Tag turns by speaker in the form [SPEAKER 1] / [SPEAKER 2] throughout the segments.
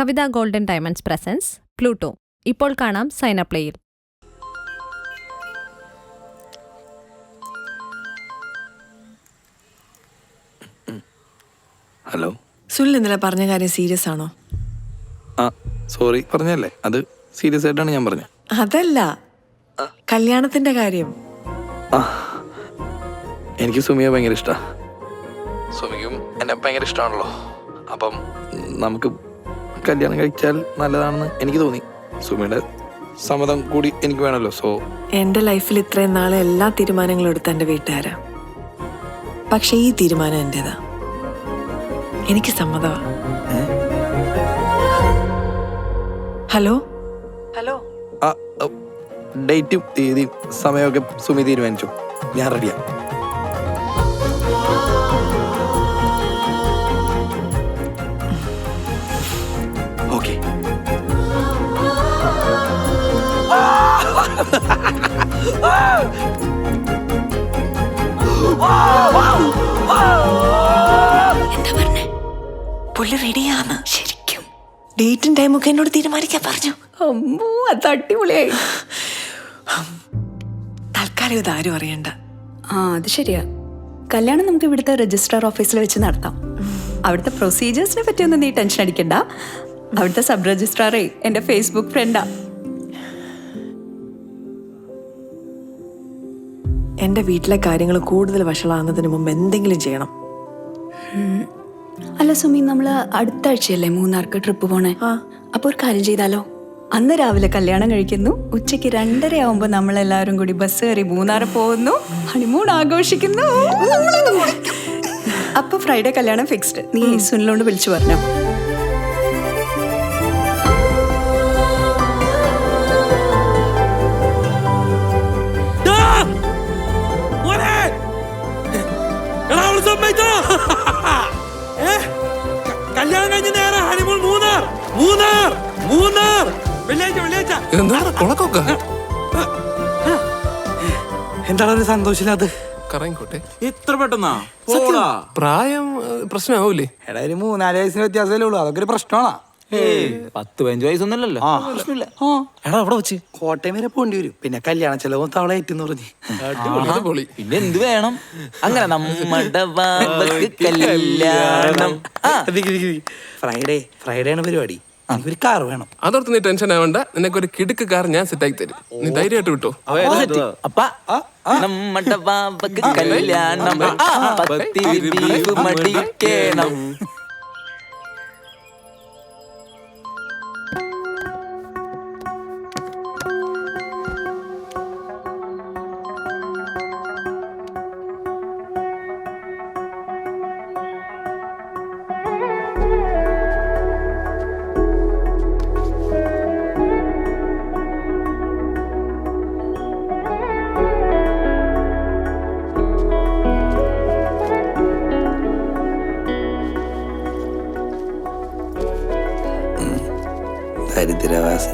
[SPEAKER 1] കവിത golden diamonds presence Pluto. ഇപ്പോൾ കാണാം Saina പ്ലേയിൽ.
[SPEAKER 2] Hello,
[SPEAKER 3] Sunil ഇന്നലെ പറഞ്ഞ കാര്യം സീരിയസ് ആണോ?
[SPEAKER 2] സോറി പറഞ്ഞല്ലേ, അത് സീരിയസ് ആയിട്ടാണ് ഞാൻ പറഞ്ഞത്.
[SPEAKER 3] അതല്ല, കല്യാണത്തിന്റെ കാര്യം.
[SPEAKER 2] എനിക്ക് സുമിയെ ഭയങ്കര ഇഷ്ടമാണ്. സുമിക്കും എന്നെ ഭയങ്കര ഇഷ്ടമാണല്ലോ. അപ്പം നമുക്ക് കല്യാണം കഴിച്ചാൽ നല്ലതാണെന്ന് എനിക്ക് തോന്നി. സുമിയുടെ സമ്മതം കൂടി എനിക്ക് വേണമല്ലോ. സോ
[SPEAKER 3] എന്റെ ലൈഫിൽ ഇത്രയും നാളെ എല്ലാ തീരുമാനങ്ങളും എടുത്ത എന്റെ വീട്ടുകാരാ. പക്ഷെ ഈ തീരുമാനം എന്റേതാ. എനിക്ക് സമ്മതമാ. ഹലോ ഹലോ,
[SPEAKER 2] ഡേറ്റും തീയതിയും സമയമൊക്കെ സുമി തീരുമാനിച്ചു. ഞാൻ റെഡിയാ. ഓക്കെ.
[SPEAKER 3] എന്താ പറഞ്ഞേ? പുള്ളി റെഡിയാന്ന്. ശരിക്കും ഡേറ്റും ടൈമും ഒക്കെ എന്നോട് തീരുമാനിക്കാൻ പറഞ്ഞു. അമ്മോ, അത് അടിപൊളിയായി. തൽക്കാലം ഇത് ആരും അറിയണ്ട.
[SPEAKER 4] അത് ശരിയാ. കല്യാണം നമുക്ക് ഇവിടുത്തെ രജിസ്ട്രാർ ഓഫീസിൽ വെച്ച് നടത്താം. അവിടുത്തെ പ്രൊസീജിയേഴ്സിനെ പറ്റിയൊന്നും നീ ടെൻഷൻ അടിക്കണ്ട. അവിടുത്തെ സബ് രജിസ്ട്രാറേ എൻ്റെ ഫേസ്ബുക്ക് ഫ്രണ്ടാ.
[SPEAKER 3] എന്റെ വീട്ടിലെ കാര്യങ്ങൾ കൂടുതൽ വഷളാകുന്നതിന് മുമ്പ് എന്തെങ്കിലും ചെയ്യണം.
[SPEAKER 4] അല്ല സുമി, നമ്മൾ അടുത്ത ആഴ്ചയല്ലേ മൂന്നാർക്ക് ട്രിപ്പ് പോണേ? അപ്പൊ ഒരു കാര്യം ചെയ്താലോ? അന്ന് രാവിലെ കല്യാണം കഴിക്കുന്നു, ഉച്ചയ്ക്ക് 2:30 ആവുമ്പോ നമ്മളെല്ലാവരും കൂടി ബസ് കയറി മൂന്നാർ പോകുന്നു, ഹണിമൂൺ ആഘോഷിക്കുന്നു. അപ്പൊ ഫ്രൈഡേ കല്യാണം ഫിക്സ്ഡ്. നീ സുനിലോണ്ട് വിളിച്ചു പറഞ്ഞോ.
[SPEAKER 5] കല്യാണം കഴിഞ്ഞ നേരെ ഹണിമൂൺ മൂന്നാർ. മൂന്നാർ മൂന്നാർ വെള്ളിയാഴ്ച. എന്താണ് ഒരു സന്തോഷമില്ലാത്ത?
[SPEAKER 6] കറങ്ങിക്കോട്ടെ.
[SPEAKER 5] ഇത്ര പെട്ടെന്നാ?
[SPEAKER 6] പ്രായം പ്രശ്നമാവൂലേ?
[SPEAKER 5] എടാ, ഒരു 3-4 വയസ്സിന് വ്യത്യാസമല്ലേ ഉള്ളൂ. അതൊക്കെ ഒരു പ്രശ്നമാണോ?
[SPEAKER 7] 10-15 വയസ്സൊന്നുമല്ലല്ലോ.
[SPEAKER 5] എടാ, അവിടെ വെച്ച് കോട്ടയം വരെ പോണ്ടി വരും. പിന്നെ കല്യാണ ചെലവും തവള ഏറ്റെന്ന് പറഞ്ഞ്.
[SPEAKER 7] പിന്നെ എന്ത് വേണം? അങ്ങനെ നമ്മുടെ ബാബക്ക് കല്യാണം.
[SPEAKER 5] ഫ്രൈഡേ ആണ് പരിപാടി. ഒരു കാർ വേണം.
[SPEAKER 6] അതോർത്ത് നീ ടെൻഷൻ ആവണ്ട. നിനക്കൊരു കിടുക്ക് കാർ ഞാൻ സെറ്റാക്കി തരും. നീ ധൈര്യമായിട്ട് വിട്ടോ.
[SPEAKER 7] അപ്പ നമ്മുടെ ബാബക്ക് കല്യാണം. പത്തിരി ബീഫ് മടിക്കണം.
[SPEAKER 2] ദരിദ്രവാസി.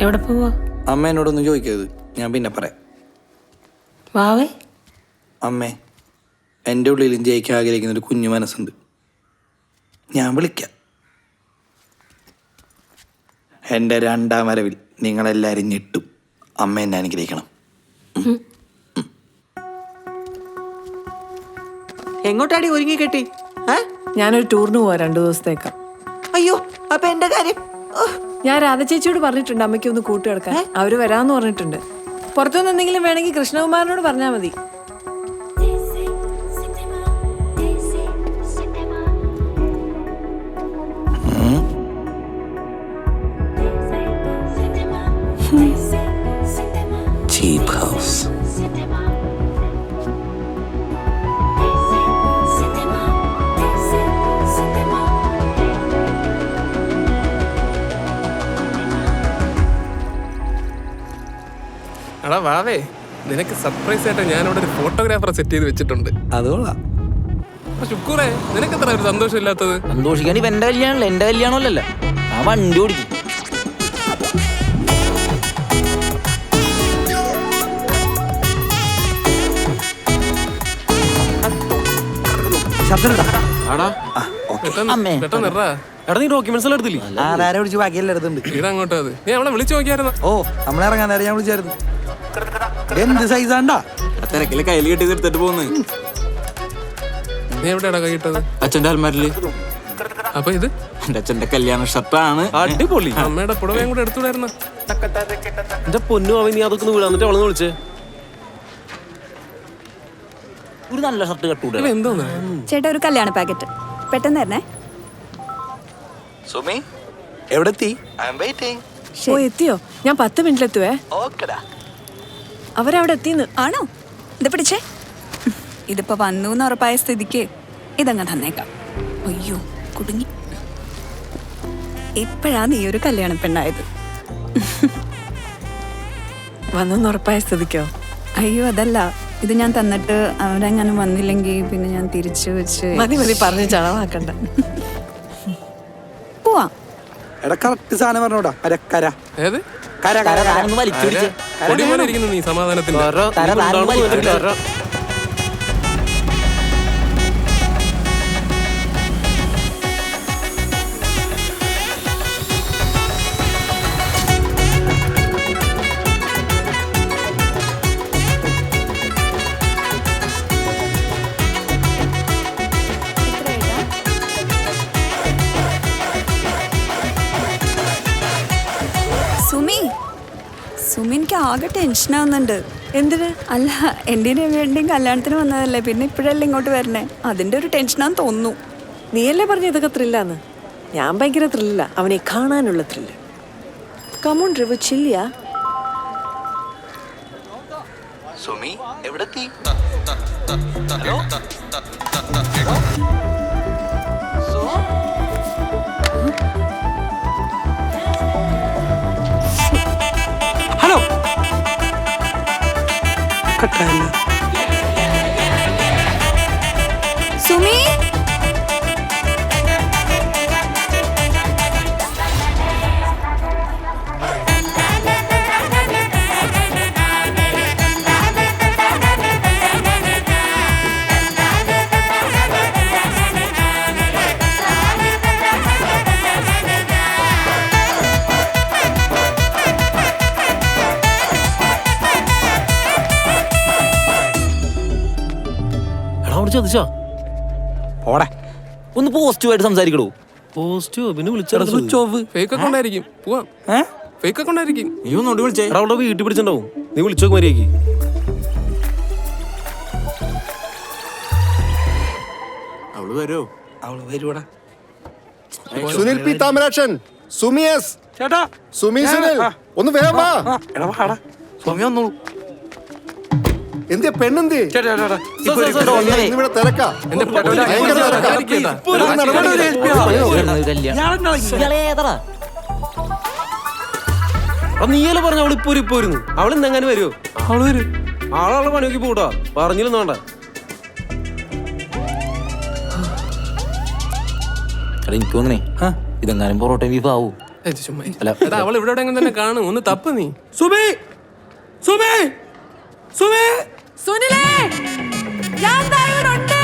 [SPEAKER 3] എവിടെ പോവാ?
[SPEAKER 2] അമ്മ എന്നോടൊന്നും ചോദിക്കരുത്, ഞാൻ പിന്നെ പറയാം.
[SPEAKER 3] വാവേ,
[SPEAKER 2] അമ്മേ, എൻ്റെ ഉള്ളിലും ജയിക്കാൻ ആഗ്രഹിക്കുന്ന ഒരു കുഞ്ഞു മനസ്സുണ്ട്. ഞാൻ വിളിക്കാം. എൻ്റെ 2ാം വരവിൽ നിങ്ങളെല്ലാവരും ഞെട്ടും. അമ്മ എന്നെ അനുഗ്രഹിക്കണം.
[SPEAKER 7] എങ്ങോട്ടാടി ഒരുങ്ങി കെട്ടി?
[SPEAKER 3] ഞാനൊരു ടൂറിന് പോവാ 2 ദിവസത്തേക്ക്.
[SPEAKER 7] അയ്യോ, അപ്പൊ എന്റെ കാര്യം?
[SPEAKER 3] ഞാൻ രാധ ചേച്ചിയോട് പറഞ്ഞിട്ടുണ്ട് അമ്മയ്ക്ക് ഒന്ന് കൂട്ടുകിടക്കാൻ. അവര് വരാന്ന് പറഞ്ഞിട്ടുണ്ട്. പുറത്തുനിന്ന് എന്തെങ്കിലും വേണമെങ്കിൽ കൃഷ്ണകുമാരനോട് പറഞ്ഞാൽ മതി.
[SPEAKER 2] ചീപ്പ് ഹൗസ്.
[SPEAKER 6] എടാ വാവേ, നിനക്ക് സർപ്രൈസ് ആയിട്ട് ഞാനിവിടെ ഒരു ഫോട്ടോഗ്രാഫറെ സെറ്റ് ചെയ്ത് വെച്ചിട്ടുണ്ട്.
[SPEAKER 2] അതുകൊള്ളാം.
[SPEAKER 6] ശുക്കൂറേ, നിനക്ക് എത്ര ഒരു സന്തോഷം ഇല്ലാത്തത്?
[SPEAKER 7] സന്തോഷിക്കാൻ ഇപ്പൊ എന്റെ കല്യാണമല്ല, എന്റെ കല്യാണമല്ലല്ലോ. ആ വണ്ടി ഓടിക്കും.
[SPEAKER 5] ശബ്ദം
[SPEAKER 6] ആടാ
[SPEAKER 7] അമ്മേ.
[SPEAKER 6] പെട്ടെന്ന് ഇറാ.
[SPEAKER 8] എടാ നീ ഡോക്യുമെന്റ്സ് എല്ലാം എടുത്തില്ലേ?
[SPEAKER 5] ആരാരെ വിളിച്ച് ബാക്കിയെല്ലാം എടുത്തുണ്ട്.
[SPEAKER 6] ഇതങ്ങോട്ട് അത് നീ അവളെ വിളിച്ചു നോക്കിയായിരുന്നു.
[SPEAKER 5] ഓ നമ്മളിറങ്ങാൻ നേരം ഞാൻ വിളിച്ചായിരുന്നു. എന്ത് സൈസാണ്ടാ
[SPEAKER 7] തിരക്കില് കയ്യിൽ കെട്ടി എടുത്തിട്ട് പോകുന്നു.
[SPEAKER 6] നീ എവിടെയാടാ കൈയിട്ടത്?
[SPEAKER 7] അച്ഛന്റെ അൽമാരില്
[SPEAKER 6] അപ്പൊ ഇത്
[SPEAKER 7] എന്റെ അച്ഛന്റെ കല്യാണ ഷർട്ടാണ്.
[SPEAKER 8] അടിപൊളി.
[SPEAKER 6] അമ്മയുടെ പുടവയും കൂടെ എടുത്തുവിടായിരുന്നു.
[SPEAKER 8] എന്റെ പൊന്നു അവൻ നീ അതൊക്കെ ഒന്ന് വിടാന്നിട്ട് അവളെ വിളിച്ചേ.
[SPEAKER 7] ഒരു നല്ല ഷർട്ട് കട്ടൂടെ.
[SPEAKER 6] ഇവ എന്തോന്ന്
[SPEAKER 4] ചേട്ടാ ഒരു കല്യാണ പാക്കറ്റ് പെട്ടെന്ന് തരണേ.
[SPEAKER 5] സുമി എവിടെ എത്തി? I am waiting.
[SPEAKER 3] ഓ എത്തിയോ? ഞാൻ 10 മിനിറ്റിലെത്തുവേ.
[SPEAKER 5] ഓക്കെടാ.
[SPEAKER 3] അവരവിടെ എത്തിന്ന്.
[SPEAKER 4] ആണോ? ഇത് പിടിച്ചേ. ഇതിപ്പോ വന്നു എന്ന് ഉറപ്പായ സ്ഥിതിക്ക് ഇതങ്ങ് തന്നേക്കാം. അയ്യോ കുടുങ്ങി. ഇപ്പോഴാ നീ ഒരു കല്യാണ പെണ്ണായത്.
[SPEAKER 3] വന്നെന്ന് ഉറപ്പായ സ്ഥിതിക്കോ?
[SPEAKER 4] അയ്യോ അതല്ല, ഇത് ഞാൻ തന്നിട്ട് അവരെങ്ങനെ വന്നില്ലെങ്കിൽ പിന്നെ ഞാൻ തിരിച്ചു വെച്ച്
[SPEAKER 3] മതി മതി പറഞ്ഞ് ചളവാക്കണ്ട.
[SPEAKER 4] പോവാ.
[SPEAKER 5] എടാ കറക്റ്റ് സാധനം പറഞ്ഞോടാ. കര
[SPEAKER 6] ഏത്
[SPEAKER 5] കര കര കര
[SPEAKER 7] ഒന്ന് വലിച്ചു പിടിച്ചേ.
[SPEAKER 6] പൊടി പോലെ ഇരിക്കുന്നു നീ സമാധാനത്തിന്റെ.
[SPEAKER 4] സുമി എനിക്ക് ആകെ ടെൻഷനാവുന്നുണ്ട്.
[SPEAKER 3] എന്തിന്?
[SPEAKER 4] അല്ല എൻ്റെ വേണ്ടിയും കല്യാണത്തിന് വന്നതല്ലേ, പിന്നെ ഇപ്പോഴല്ലേ ഇങ്ങോട്ട് വരണേ, അതിന്റെ ഒരു ടെൻഷനാന്ന് തോന്നുന്നു.
[SPEAKER 3] നീയല്ലേ പറഞ്ഞ ഇതൊക്കെ ത്രില്ലാന്ന്? ഞാൻ ഭയങ്കര ത്രില്ല, അവനെ കാണാനുള്ള ത്രില്ല്. കമോൺ റിവു ചില്ലിയാ.
[SPEAKER 5] സുമി എവിടെ എത്തി? ഹലോ കട്ടായില്ല.
[SPEAKER 4] സുമി
[SPEAKER 8] ചതിച്ചാ
[SPEAKER 5] ഓടെ
[SPEAKER 7] ഒന്ന് പോസിറ്റീവായിട്ട് സംസാരിക്കടോ.
[SPEAKER 8] പോസ്റ്റോ പിന്നെ
[SPEAKER 5] സ്വിച്ച് ഓഫ്.
[SPEAKER 6] ഫേക്ക് അക്കൗണ്ട് ആയിരിക്കും. പോവാം. ഫേക്ക് അക്കൗണ്ട് ആയിരിക്കും.
[SPEAKER 7] നീ ഒന്നോട്ട് വിളിച്ചേ.
[SPEAKER 8] എടാ അവളുടെ വീട്ടിൽ പിടിച്ചിട്ടുണ്ടാവും. നീ വിളിച്ചോക്ക് മര്യാദക്ക്.
[SPEAKER 7] അവള് വരോ?
[SPEAKER 5] അവള് വരുവാടാ.
[SPEAKER 9] Sunil P Thamarakshan, Sumi S.
[SPEAKER 5] ചേട്ടാ
[SPEAKER 9] സുമി സുനിൽ ഒന്ന് വേഗം വാ.
[SPEAKER 5] എടാ വാടാ. സുമി വന്നോളൂ.
[SPEAKER 9] എന്തിയ പെണ്ണെന്തി?
[SPEAKER 5] ചേട്ടാ
[SPEAKER 9] ഇവിടെ തിരക്കാ.
[SPEAKER 6] എന്റെ പൊട്ടോടെ
[SPEAKER 9] ഭയങ്കര തിരക്കാ. ഒരു നടപടി ഒരു
[SPEAKER 8] നീയല്ലേ പറഞ്ഞ അവൾ ഇപ്പൊ വരുന്നു. അവൾ ഇന്നെങ്ങനെ വരുമോ?
[SPEAKER 5] അവള് വരും.
[SPEAKER 8] ആളാളെ പണി നോക്കി പോട്ടാ. പറഞ്ഞില്ലെന്ന് വേണ്ട.
[SPEAKER 7] എനിക്ക് തോന്നണേ ഇതെങ്ങാനും പൊറോട്ട ബീഫ് ആവൂ.
[SPEAKER 6] അവൾ ഇവിടെ എവിടെ തന്നെ കാണും. ഒന്ന് തപ്പ് നീ.
[SPEAKER 5] സുമി സുമി സുമി
[SPEAKER 3] സുനിലേ, ഞാൻ ദാ ഇവിടെ ഉണ്ട്.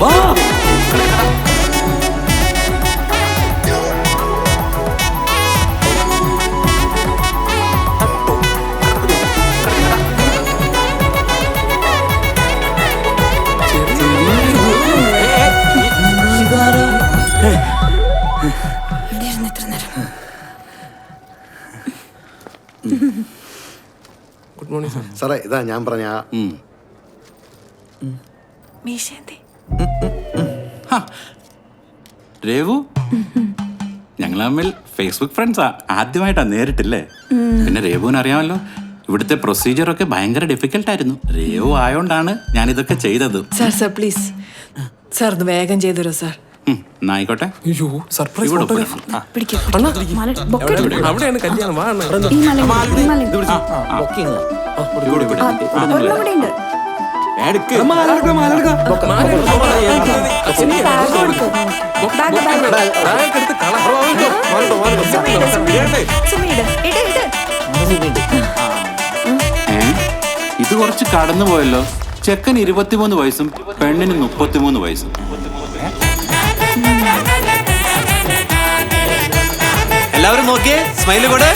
[SPEAKER 5] വാ.
[SPEAKER 4] ഇവിടെ ഇരുന്ന് എത്ര നേരം?
[SPEAKER 6] Good morning sir.
[SPEAKER 9] സാറേ ഇതാ ഞാൻ പറഞ്ഞ
[SPEAKER 3] മീശേന്തി
[SPEAKER 10] രേവു, ഞങ്ങൾ തമ്മിൽ ഫേസ്ബുക്ക് ഫ്രണ്ട്സാ. ആദ്യമായിട്ടാ നേരിട്ടില്ലേ? പിന്നെ രേവുവിന് അറിയാമല്ലോ, ഇവിടുത്തെ പ്രൊസീജിയറൊക്കെ ഭയങ്കര ഡിഫിക്കൽട്ടായിരുന്നു. രേവു ആയോണ്ടാണ് ഞാനിതൊക്കെ ചെയ്തത്.
[SPEAKER 3] സാർ പ്ലീസ് സാർ ഒന്ന് വേഗം ചെയ്തരോ സാർ.
[SPEAKER 10] എന്നായിക്കോട്ടെ.
[SPEAKER 6] അയ്യോ സർപ്രൈസ്
[SPEAKER 10] ഇവിടെ
[SPEAKER 6] ഫോട്ടോഗ്രാഫ്.
[SPEAKER 4] പിടിക്ക്.
[SPEAKER 6] അവിടെയാണ് കല്യാണം. വാ അണ്ണാ.
[SPEAKER 4] ഈ മല
[SPEAKER 7] ബുക്കിംഗ്
[SPEAKER 4] ഒരെണ്ണം ഇവിടെ ഉണ്ട്.
[SPEAKER 10] ഇത് കുറച്ച് കടന്നു പോയല്ലോ. ചെക്കൻ 23 വയസ്സും പെണ്ണിന് 33 വയസ്സും.
[SPEAKER 8] എല്ലാവരും നോക്കിയേ, സ്മൈല് കൂടെ.